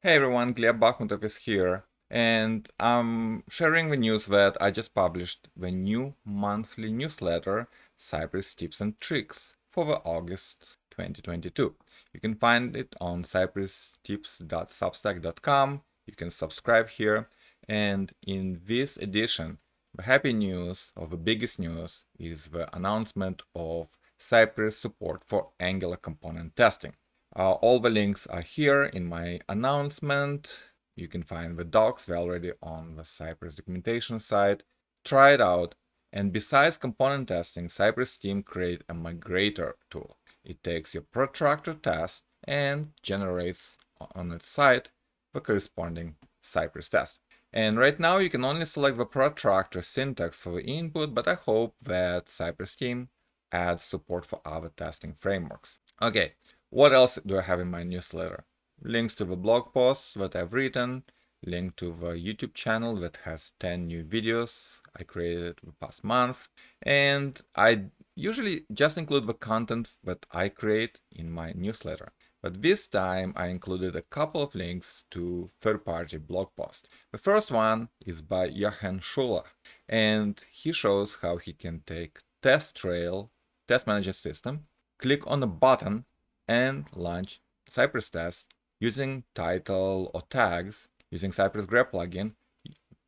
Hey everyone, Gleb Bakhmutov is here, and I'm sharing the news that I just published the new monthly newsletter, Cypress Tips and Tricks, for the August 2022. You can find it on cypresstips.substack.com. You can subscribe here, and in this edition, the happy news, or the biggest news, is the announcement of Cypress support for Angular component testing. All the links are here in my announcement. You can find the docs, they're already on the Cypress documentation site. Try it out. And besides component testing, Cypress team create a migrator tool. It takes your protractor test and generates on its site the corresponding Cypress test. And right now you can only select the protractor syntax for the input, but I hope that Cypress team adds support for other testing frameworks. Okay, what else do I have in my newsletter? Links to the blog posts that I've written, link to the YouTube channel that has 10 new videos I created the past month, and I usually just include the content that I create in my newsletter. But this time I included a couple of links to third-party blog posts. The first one is by Jochen Schuler, and he shows how he can take TestRail, Test Manager System, click on a button and launch Cypress tests using title or tags, using Cypress grep plugin,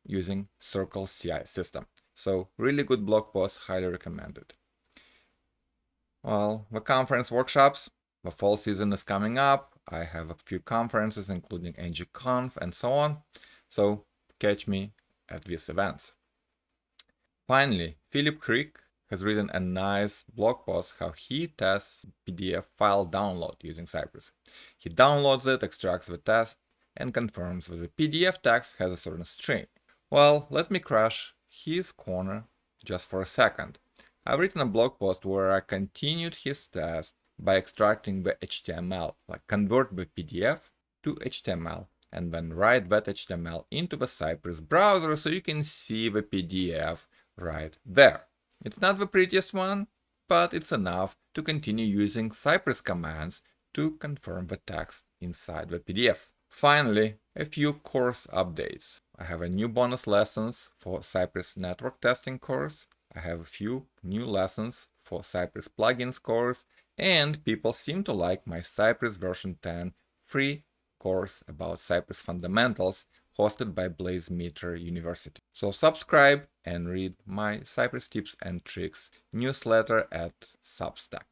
using Circle CI system. So really good blog post, highly recommended. Well, the conference workshops, the fall season is coming up. I have a few conferences, including NGConf and so on. So catch me at these events. Finally, Philip Crick has written a nice blog post how he tests PDF file download using Cypress. He downloads it, extracts the test, and confirms that the PDF text has a certain string. Well, let me crash his corner just for a second. I've written a blog post where I continued his test by extracting the HTML, like convert the PDF to HTML, and then write that HTML into the Cypress browser so you can see the PDF right there. It's not the prettiest one, but it's enough to continue using Cypress commands to confirm the text inside the PDF. Finally, a few course updates. I have a new bonus lessons for Cypress network testing course. I have a few new lessons for Cypress plugins course, and people seem to like my Cypress version 10 free course about Cypress fundamentals hosted by Blazemeter University. So subscribe and read my Cypress tips and tricks newsletter at Substack.